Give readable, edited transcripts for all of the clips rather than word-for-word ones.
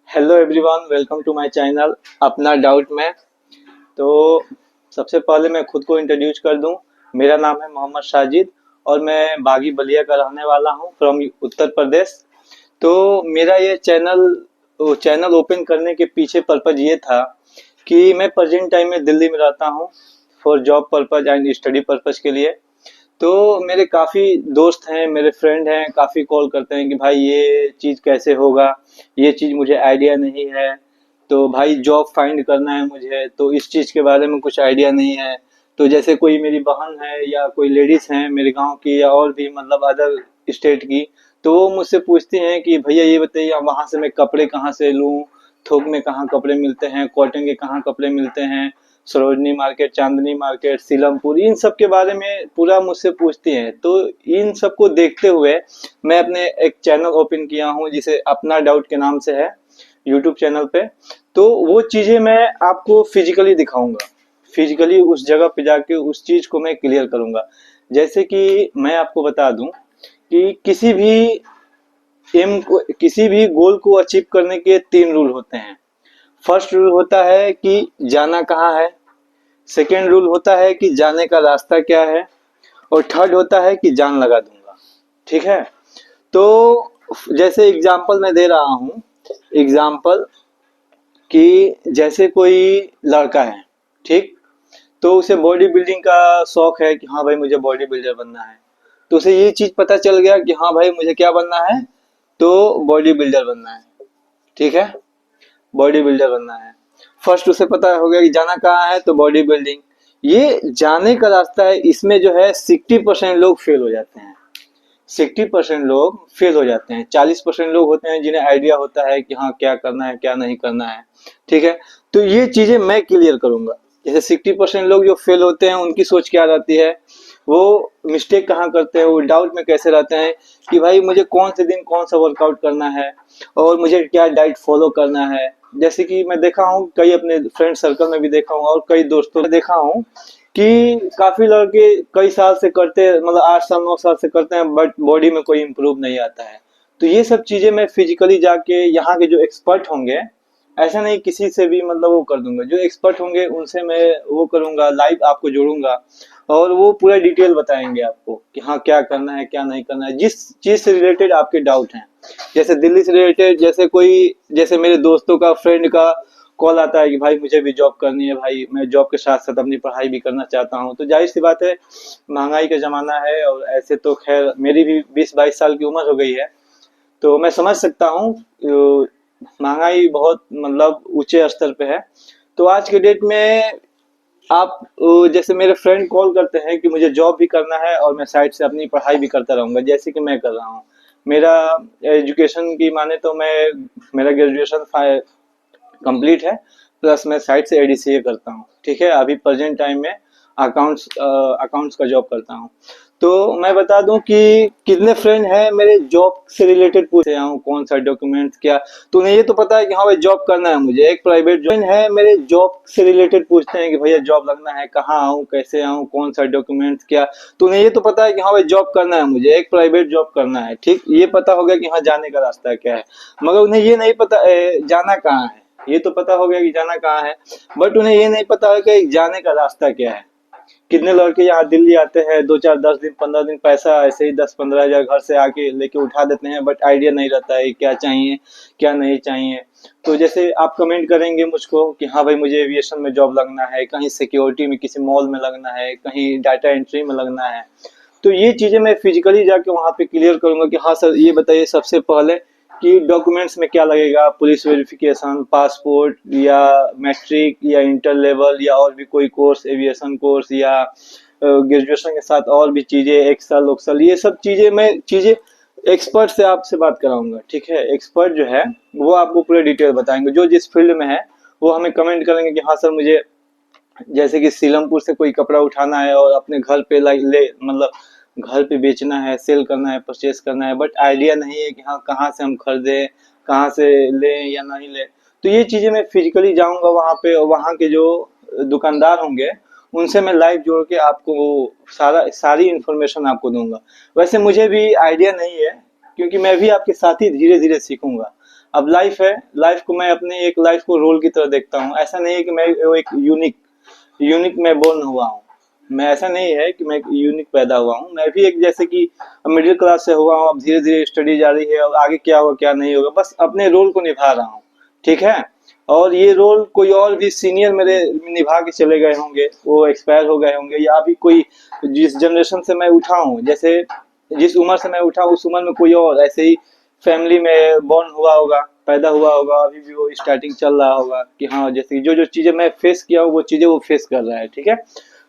Hello everyone, welcome to my channel अपना doubt में। तो सबसे पहले मैं खुद को इंट्रोड्यूस कर दूं। मेरा नाम है मोहम्मद साजिद और मैं बागी बलिया का रहने वाला हूं फ्रॉम उत्तर प्रदेश। तो मेरा ये चैनल ओपन करने के पीछे पर्पज ये था कि मैं प्रेजेंट टाइम में दिल्ली में रहता हूं for job purpose and study purpose के लिए। तो मेरे काफ़ी दोस्त हैं, मेरे फ्रेंड हैं, काफ़ी कॉल करते हैं कि भाई ये चीज़ कैसे होगा, ये चीज़ मुझे आइडिया नहीं है। तो भाई जॉब फाइंड करना है मुझे, तो इस चीज़ के बारे में कुछ आइडिया नहीं है। तो जैसे कोई मेरी बहन है या कोई लेडीज़ हैं मेरे गांव की या और भी मतलब अदर स्टेट की, तो वो मुझसे पूछती हैं कि भैया ये बताइए वहाँ से मैं कपड़े कहाँ से लूँ, थोक में कहाँ कपड़े मिलते हैं, कॉटन के कहाँ कपड़े मिलते हैं, सरोजनी मार्केट, चांदनी मार्केट, सीलमपुर, इन सब के बारे में पूरा मुझसे पूछती हैं। तो इन सब को देखते हुए मैं अपने एक चैनल ओपन किया हूँ जिसे अपना डाउट के नाम से है यूट्यूब चैनल पे। तो वो चीजें मैं आपको फिजिकली दिखाऊंगा, फिजिकली उस जगह पे जाके उस चीज को मैं क्लियर करूंगा। जैसे कि मैं आपको बता दूं कि किसी भी गोल को अचीव करने के 3 रूल होते हैं। फर्स्ट रूल होता है कि जाना कहाँ है, सेकेंड रूल होता है कि जाने का रास्ता क्या है, और थर्ड होता है कि जान लगा दूंगा। ठीक है। तो जैसे एग्जाम्पल मैं दे रहा हूँ, एग्जाम्पल कि जैसे कोई लड़का है, ठीक, तो उसे बॉडी बिल्डिंग का शौक है कि हाँ भाई मुझे बॉडी बिल्डर बनना है। तो उसे ये चीज पता चल गया कि हाँ भाई मुझे क्या बनना है, तो बॉडी बिल्डर बनना है। ठीक है, बॉडी बिल्डर बनना है। फर्स्ट उसे पता हो गया कि जाना कहाँ है, तो बॉडी बिल्डिंग। ये जाने का रास्ता है, इसमें जो है 60% लोग फेल हो जाते हैं। 60% लोग फेल हो जाते हैं। 40% लोग होते हैं जिन्हें आइडिया होता है कि हाँ क्या करना है क्या नहीं करना है। ठीक है। तो ये चीजें मैं क्लियर करूंगा। जैसे 60% लोग जो फेल होते हैं उनकी सोच क्या रहती है, वो मिस्टेक कहाँ करते हैं, वो डाउट में कैसे रहते हैं कि भाई मुझे कौन से दिन कौन सा वर्कआउट करना है और मुझे क्या डाइट फॉलो करना है। जैसे कि मैं देखा हूँ कई अपने फ्रेंड सर्कल में भी देखा हूँ और कई दोस्तों में देखा हूँ कि काफी लड़के कई साल से करते, मतलब 8 साल 9 साल से करते हैं, बट बॉडी में कोई इम्प्रूव नहीं आता है। तो ये सब चीजें मैं फिजिकली जाके यहाँ के जो एक्सपर्ट होंगे, ऐसा नहीं किसी से भी मतलब वो कर दूंगा, जो एक्सपर्ट होंगे उनसे मैं वो करूंगा, लाइव आपको जोड़ूंगा और वो पूरा डिटेल बताएंगे आपको कि हाँ क्या करना है क्या नहीं करना है, जिस चीज से रिलेटेड आपके डाउट हैं। जैसे दिल्ली से रिलेटेड, जैसे मेरे दोस्तों का, फ्रेंड का कॉल आता है कि भाई मुझे भी जॉब करनी है, भाई मैं जॉब के साथ साथ अपनी पढ़ाई भी करना चाहता हूँ। तो जाहिर सी बात है, महंगाई का जमाना है और ऐसे तो खैर मेरी भी 20-22 साल की उम्र हो गई है, तो मैं समझ सकता हूँ महंगाई बहुत मतलब ऊंचे स्तर पे है। तो आज के डेट में आप जैसे मेरे फ्रेंड कॉल करते हैं कि मुझे जॉब भी करना है और मैं साइड से अपनी पढ़ाई भी करता रहूंगा, जैसे कि मैं कर रहा हूँ। मेरा एजुकेशन की माने तो मेरा ग्रेजुएशन कंप्लीट है, प्लस मैं साइड से एडीसीए करता हूँ। ठीक है, अभी प्रेजेंट टाइम में अकाउंट्स का जॉब करता हूँ। तो मैं बता दूं कि कितने फ्रेंड हैं मेरे जॉब से रिलेटेड पूछे हूँ कौन सा डॉक्यूमेंट्स क्या। तो उन्हें ये तो पता है कि हाँ भाई जॉब करना है मुझे, एक प्राइवेट जॉब है, मेरे जॉब से रिलेटेड पूछते हैं कि भैया जॉब लगना है, कहाँ आऊँ, कैसे आऊँ, कौन सा डॉक्यूमेंट्स क्या। तो उन्हें ये तो पता है कि हाँ भाई जॉब करना है मुझे, एक प्राइवेट जॉब करना है। ठीक, ये पता हो गया कि हाँ जाने का रास्ता क्या है, मगर उन्हें ये नहीं पता जाना कहाँ है। ये तो पता हो गया कि जाना कहाँ है, बट उन्हें ये नहीं पता है कि जाने का रास्ता क्या है। कितने लड़के यहाँ दिल्ली आते हैं, 2 4 10 दिन 15 दिन पैसा ऐसे ही 10 15 हजार घर से आके लेके उठा देते हैं, बट आइडिया नहीं रहता है क्या चाहिए क्या नहीं चाहिए। तो जैसे आप कमेंट करेंगे मुझको कि हाँ भाई मुझे एविएशन में जॉब लगना है, कहीं सिक्योरिटी में किसी मॉल में लगना है, कहीं डाटा एंट्री में लगना है। तो ये चीजें मैं फिजिकली जाके वहां पे क्लियर करूंगा कि हाँ सर ये बताइए सबसे पहले कि डॉक्यूमेंट्स में क्या लगेगा, पुलिस वेरिफिकेशन, पासपोर्ट या मैट्रिक या इंटर लेवल या और भी कोई कोर्स, एविएशन कोर्स या ग्रेजुएशन के साथ और भी चीजें, एक्सल ओक्सल, ये सब चीजें एक्सपर्ट से आपसे बात कराऊंगा। ठीक है, एक्सपर्ट जो है वो आपको पूरे डिटेल बताएंगे, जो जिस फील्ड में है वो हमें कमेंट करेंगे कि हाँ सर मुझे जैसे कि सीलमपुर से कोई कपड़ा उठाना है और अपने घर पे लाइक ले मतलब घर पे बेचना है, सेल करना है, परचेस करना है, बट आइडिया नहीं है कि हाँ कहाँ से हम खरीदें, कहाँ से लें या नहीं लें। तो ये चीजें मैं फिजिकली जाऊंगा वहां पे और वहां के जो दुकानदार होंगे उनसे मैं लाइव जोड़ के आपको सारी इंफॉर्मेशन आपको दूंगा। वैसे मुझे भी आइडिया नहीं है, क्योंकि मैं भी आपके साथ ही धीरे धीरे सीखूंगा। अब लाइफ है, लाइफ को मैं अपने एक लाइफ को रोल की तरह देखता हूँ। ऐसा नहीं है कि मैं एक यूनिक यूनिक मैं बोर्न हुआ हूँ। मैं ऐसा नहीं है कि मैं एक यूनिक पैदा हुआ हूँ। मैं भी एक जैसे कि मिडिल क्लास से हुआ हूँ, अब धीरे धीरे स्टडी जारी है और आगे क्या होगा क्या नहीं होगा, बस अपने रोल को निभा रहा हूँ। ठीक है। और ये रोल कोई और भी सीनियर मेरे निभा के चले गए होंगे, वो एक्सपायर हो गए होंगे, या अभी कोई जिस जनरेशन से मैं उठा हूँ, जैसे जिस उम्र से मैं उठा उस उम्र में कोई और ऐसे ही फैमिली में बॉर्न हुआ होगा, पैदा हुआ होगा, अभी भी वो स्टार्टिंग चल रहा होगा कि हाँ जैसे जो जो चीजें मैं फेस किया हूँ वो चीजें वो फेस कर रहा है। ठीक है।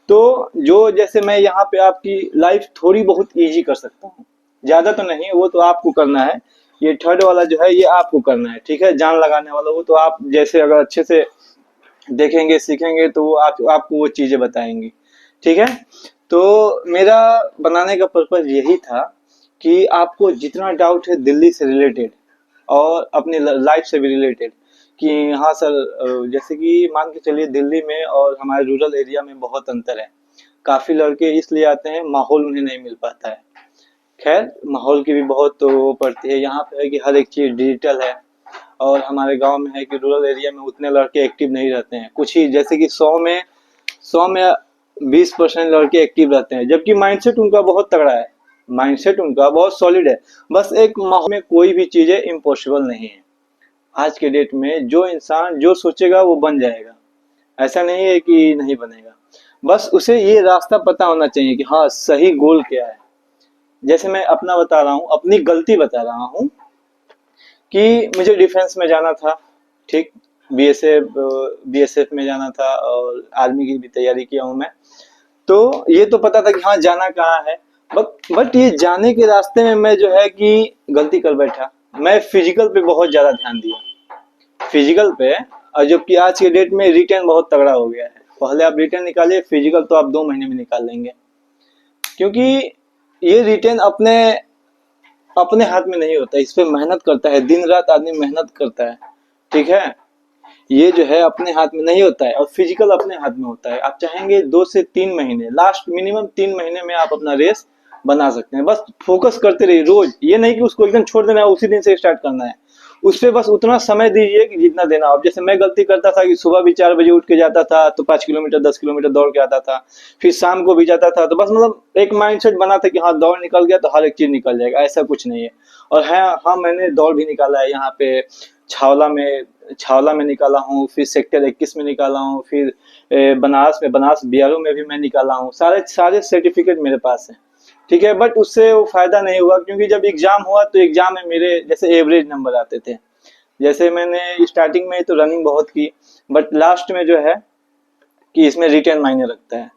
तो जो जैसे मैं यहाँ पे आपकी लाइफ थोड़ी बहुत इजी कर सकता हूँ, ज्यादा तो नहीं, वो तो आपको करना है। ये थर्ड वाला जो है ये आपको करना है। ठीक है। जान लगाने वाला वो तो आप जैसे अगर अच्छे से देखेंगे सीखेंगे तो वो आपको वो चीजें बताएंगी। ठीक है। तो मेरा बनाने का पर्पज यही था कि आपको जितना डाउट है दिल्ली से रिलेटेड और अपनी लाइफ से भी रिलेटेड, कि हाँ सर जैसे कि मान के चलिए दिल्ली में और हमारे रूरल एरिया में बहुत अंतर है। काफी लड़के इसलिए आते हैं, माहौल उन्हें नहीं मिल पाता है। खैर माहौल की भी बहुत तो वो पड़ती है। यहाँ पे है कि हर एक चीज डिजिटल है, और हमारे गांव में है कि रूरल एरिया में उतने लड़के एक्टिव नहीं रहते हैं। कुछ ही जैसे कि 100 में 20% लड़के एक्टिव रहते हैं, जबकि माइंडसेट उनका बहुत तगड़ा है, माइंडसेट उनका बहुत सॉलिड है। बस एक माहौल में कोई भी चीजें इम्पॉसिबल नहीं है। आज के डेट में जो इंसान जो सोचेगा वो बन जाएगा, ऐसा नहीं है कि नहीं बनेगा। बस उसे ये रास्ता पता होना चाहिए कि हाँ सही गोल क्या है। जैसे मैं अपना बता रहा हूँ, अपनी गलती बता रहा हूँ कि मुझे डिफेंस में जाना था। ठीक। बीएसएफ में जाना था और आर्मी की भी तैयारी किया हूँ मैं। तो ये तो पता था कि हाँ जाना कहाँ है। बट ये जाने के रास्ते में मैं जो है कि गलती कर बैठा। मैं फिजिकल पे बहुत ज्यादा ध्यान दिया, फिजिकल पे। और जबकि आज के डेट में रिटर्न बहुत तगड़ा हो गया है। पहले आप रिटर्न निकालिए, फिजिकल तो आप 2 महीने में निकाल लेंगे, क्योंकि ये रिटर्न अपने अपने हाथ में नहीं होता, इस पे मेहनत करता है, दिन रात आदमी मेहनत करता है। ठीक है। ये जो है अपने हाथ में नहीं होता है, और फिजिकल अपने हाथ में होता है। आप चाहेंगे 2 से 3 महीने, लास्ट मिनिमम 3 महीने में आप अपना रेस बना सकते हैं। बस फोकस करते रहिए रोज, ये नहीं कि उसको एकदम छोड़ देना है, उसी दिन से स्टार्ट करना है। उस पर बस उतना समय दीजिए कि जितना देना हो। अब जैसे मैं गलती करता था कि सुबह भी 4 बजे उठ के जाता था तो 5 किलोमीटर 10 किलोमीटर दौड़ के आता था, फिर शाम को भी जाता था, तो बस मतलब एक माइंडसेट बना था कि हाँ दौड़ निकल गया तो हर एक चीज निकल जाएगा, ऐसा कुछ नहीं है। और हाँ मैंने दौड़ भी निकाला है यहाँ पे छावला में निकाला हूँ, फिर सेक्टर 21 में निकाला हूँ, फिर बनारस बीआरओ में भी मैं निकाला हूँ। सारे सारे सर्टिफिकेट मेरे पास है। ठीक है। बट उससे वो फायदा नहीं हुआ, क्योंकि जब एग्जाम हुआ तो एग्जाम में मेरे जैसे एवरेज नंबर आते थे। जैसे मैंने स्टार्टिंग में तो रनिंग बहुत की, बट लास्ट में जो है कि इसमें रिटेन मायने रखता है,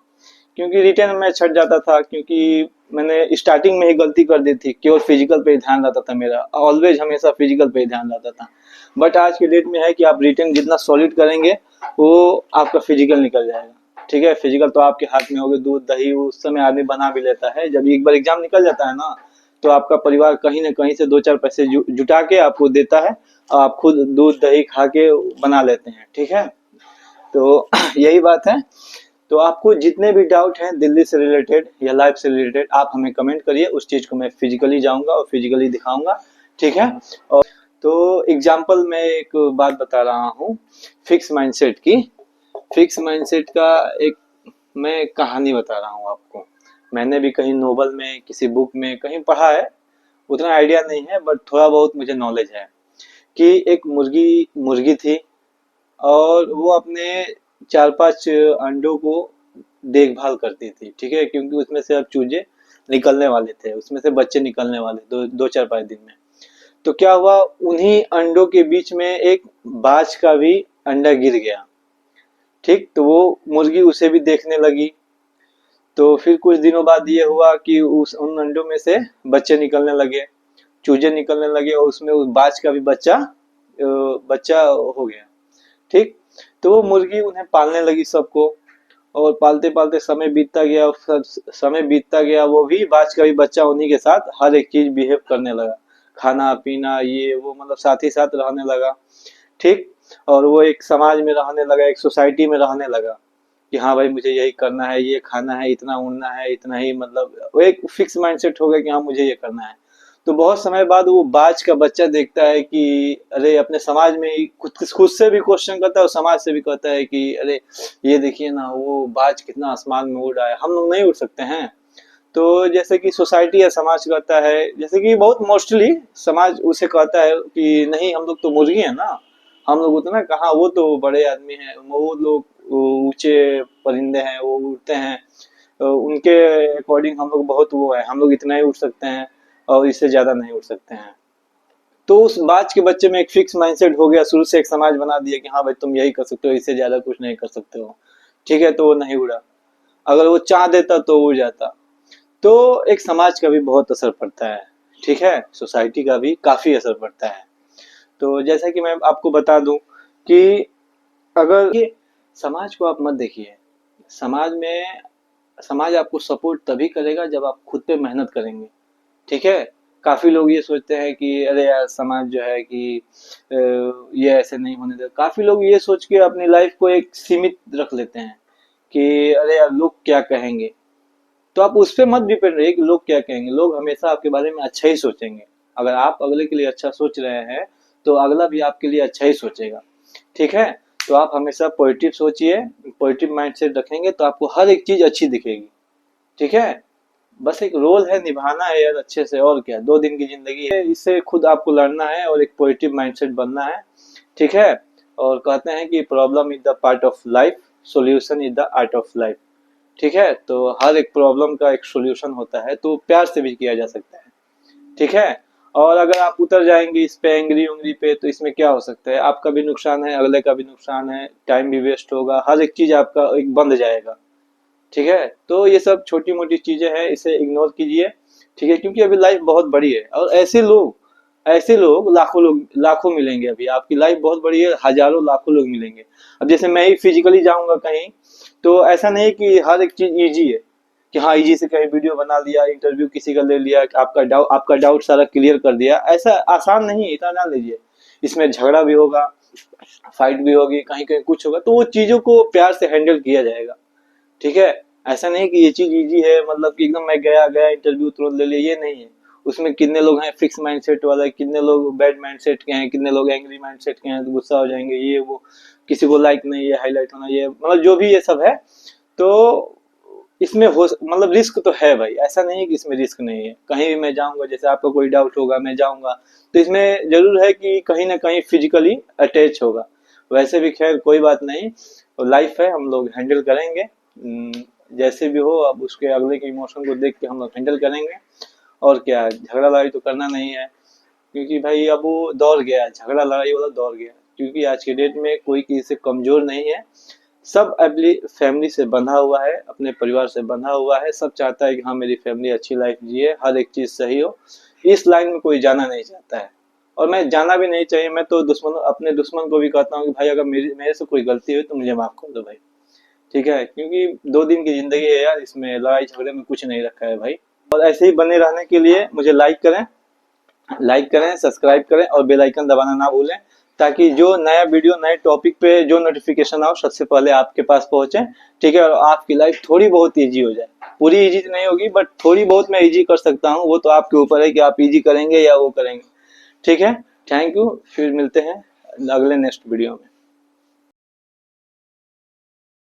क्योंकि रिटेन में छट जाता था, क्योंकि मैंने स्टार्टिंग में ही गलती कर दी थी। केवल फिजिकल पे ही ध्यान रहता था मेरा, ऑलवेज हमेशा फिजिकल पे ही ध्यान रहता था। बट आज के डेट में है कि आप रिटेन जितना सॉलिड करेंगे वो आपका फिजिकल निकल जाएगा। ठीक है। फिजिकल तो आपके हाथ में होगा, दूध दही उस समय आदमी बना भी लेता है। जब एक बार एग्जाम निकल जाता है ना, तो आपका परिवार कहीं ना कहीं से 2-4 पैसे जुटा के आपको देता है, और आप खुद दूध दही खा के बना लेते हैं। ठीक है। तो यही बात है। तो आपको जितने भी डाउट हैं दिल्ली से रिलेटेड या लाइफ से रिलेटेड, आप हमें कमेंट करिए, उस चीज को मैं फिजिकली जाऊंगा और फिजिकली दिखाऊंगा। ठीक है। और तो एग्जाम्पल मैं एक बात बता रहा हूँ फिक्स माइंडसेट की। फिक्स माइंडसेट का एक मैं कहानी बता रहा हूँ आपको। मैंने भी कहीं नोवेल में किसी बुक में कहीं पढ़ा है, उतना आइडिया नहीं है, बट थोड़ा बहुत मुझे नॉलेज है कि एक मुर्गी मुर्गी थी, और वो अपने 4-5 अंडों को देखभाल करती थी। ठीक है। क्योंकि उसमें से अब चूजे निकलने वाले थे, उसमें से बच्चे निकलने वाले 2-4-5 दिन में। तो क्या हुआ, उन्हीं अंडों के बीच में एक बाज का भी अंडा गिर गया। ठीक। तो वो मुर्गी उसे भी देखने लगी। तो फिर कुछ दिनों बाद ये हुआ कि उन अंडों में से बच्चे निकलने लगे, चूजे निकलने लगे, और उसमें उस बाज का भी बच्चा हो गया। ठीक। तो वो मुर्गी उन्हें पालने लगी सबको, और पालते पालते समय बीतता गया, वो भी बाज का भी बच्चा उन्हीं के साथ हर एक चीज बिहेव करने लगा, खाना पीना ये वो मतलब साथ ही साथ रहने लगा। ठीक। और वो एक समाज में रहने लगा, एक सोसाइटी में रहने लगा कि हाँ भाई मुझे यही करना है, ये खाना है, इतना उड़ना है, इतना ही, मतलब वो एक फिक्स माइंडसेट हो गया कि हाँ मुझे ये करना है। तो बहुत समय बाद वो बाज का बच्चा देखता है कि अरे अपने समाज में ही खुद से भी क्वेश्चन करता है और समाज से भी कहता है कि अरे ये देखिए ना, वो बाज कितना आसमान में उड़ रहा है, हम लोग नहीं उड़ सकते हैं। तो जैसे कि सोसाइटी या समाज कहता है, जैसे कि बहुत मोस्टली समाज उसे कहता है कि नहीं, हम लोग तो मुर्गी है ना, हम लोग उतना कहाँ, वो तो बड़े आदमी हैं, वो लोग ऊंचे परिंदे हैं, वो उड़ते हैं, तो उनके अकॉर्डिंग हम लोग बहुत वो है, हम लोग इतना ही उड़ सकते हैं और इससे ज्यादा नहीं उड़ सकते हैं। तो उस बाज के बच्चे में एक फिक्स माइंडसेट हो गया, शुरू से एक समाज बना दिया कि हाँ भाई तुम यही कर सकते हो, इससे ज्यादा कुछ नहीं कर सकते हो। ठीक है, तो वो नहीं उड़ा। अगर वो चाह देता तो उड़ जाता। तो एक समाज का भी बहुत असर पड़ता है, ठीक है, सोसाइटी का भी काफी असर पड़ता है। तो जैसा कि मैं आपको बता दूं कि अगर ये समाज को आप मत देखिए, समाज में समाज आपको सपोर्ट तभी करेगा जब आप खुद पे मेहनत करेंगे। ठीक है, काफी लोग ये सोचते हैं कि अरे यार समाज जो है कि ये ऐसे नहीं होने दे, काफी लोग ये सोच के अपनी लाइफ को एक सीमित रख लेते हैं कि अरे यार लोग क्या कहेंगे। तो आप उस पे मत डिपेंड रहिए कि लोग क्या कहेंगे, लोग हमेशा आपके बारे में अच्छा ही सोचेंगे। अगर आप अगले के लिए अच्छा सोच रहे हैं तो अगला भी आपके लिए अच्छा ही सोचेगा। ठीक है, तो आप हमेशा पॉजिटिव सोचिए, पॉजिटिव माइंडसेट रखेंगे तो आपको हर एक चीज अच्छी दिखेगी। ठीक है, बस एक रोल है, निभाना है यार अच्छे से, और क्या, 2 दिन की जिंदगी है, इससे खुद आपको लड़ना है और एक पॉजिटिव माइंडसेट बनना है। ठीक है, और कहते हैं कि problem is the part of life, solution is the art of life. ठीक है, तो हर एक प्रॉब्लम का एक सॉल्यूशन होता है, तो प्यार से भी किया जा सकता है। ठीक है, और अगर आप उतर जाएंगे इस पे एंग्री उंगली पे तो इसमें क्या हो सकता है, आपका भी नुकसान है, अगले का भी नुकसान है, टाइम भी वेस्ट होगा, हर एक चीज आपका एक बंद जाएगा। ठीक है, तो ये सब छोटी मोटी चीजें हैं, इसे इग्नोर कीजिए। ठीक है, क्योंकि अभी लाइफ बहुत बड़ी है और ऐसे लोग लाखों मिलेंगे, अभी आपकी लाइफ बहुत बड़ी है, हजारों लाखों लोग मिलेंगे। अब जैसे मैं ही फिजिकली जाऊंगा कहीं, तो ऐसा नहीं कि हर एक चीज इजी है कि हाँ इजी से कहीं वीडियो बना लिया, इंटरव्यू किसी का ले लिया, आपका डाउट सारा क्लियर कर दिया, ऐसा आसान नहीं है, इतना ना लीजिए। इसमें झगड़ा भी होगा, फाइट भी होगी, कहीं कहीं कुछ होगा, तो वो चीजों को प्यार से हैंडल किया जाएगा। ठीक है, ऐसा नहीं कि ये चीज इजी है, मतलब कि एकदम मैं गया गया इंटरव्यू तुरंत ले लिया, ये नहीं है। उसमें कितने लोग हैं फिक्स माइंडसेट वाला, कितने लोग बैड माइंडसेट के हैं, कितने लोग एंग्री माइंडसेट के हैं, तो गुस्सा हो जाएंगे, ये वो, किसी को लाइक नहीं, ये हाईलाइट होना, ये मतलब जो भी ये सब है। तो इसमें हो मतलब रिस्क तो है भाई, ऐसा नहीं है कि इसमें रिस्क नहीं है। कहीं भी मैं जाऊंगा, जैसे आपको कोई डाउट होगा, मैं जाऊंगा तो इसमें जरूर है कि कहीं ना कहीं फिजिकली अटैच होगा। वैसे भी खैर कोई बात नहीं, लाइफ है, हम लोग हैंडल करेंगे। जैसे भी हो, अब उसके अगले के इमोशन को देख के हम लोग हैंडल करेंगे। और क्या, झगड़ा लड़ाई तो करना नहीं है, क्योंकि भाई अब वो दौर गया, झगड़ा लड़ाई वाला दौर गया। क्योंकि आज के डेट में कोई किसी से कमजोर नहीं है, सब अपनी फैमिली से बंधा हुआ है, अपने परिवार से बंधा हुआ है, सब चाहता है कि हाँ मेरी फैमिली अच्छी लाइफ जिए, हर एक चीज सही हो। इस लाइन में कोई जाना नहीं चाहता है, और मैं जाना भी नहीं चाहिए। मैं तो अपने दुश्मन को भी कहता हूँ कि भाई अगर मेरे से कोई गलती हुई तो मुझे माफ कर दो भाई। ठीक है, क्योंकि 2 दिन की जिंदगी है यार, इसमें लड़ाई झगड़े में कुछ नहीं रखा है भाई। और ऐसे ही बने रहने के लिए मुझे लाइक करें, सब्सक्राइब करें और बेल आइकन दबाना ना भूलें, ताकि जो नया वीडियो नए टॉपिक पे जो नोटिफिकेशन आओ सबसे पहले आपके पास पहुंचे। ठीक है, और आपकी लाइफ थोड़ी बहुत इजी हो जाए, पूरी इजी नहीं होगी बट थोड़ी बहुत मैं इजी कर सकता हूँ, वो तो आपके ऊपर है कि आप इजी करेंगे या वो करेंगे। ठीक है, थैंक यू, फिर मिलते हैं अगले नेक्स्ट वीडियो में।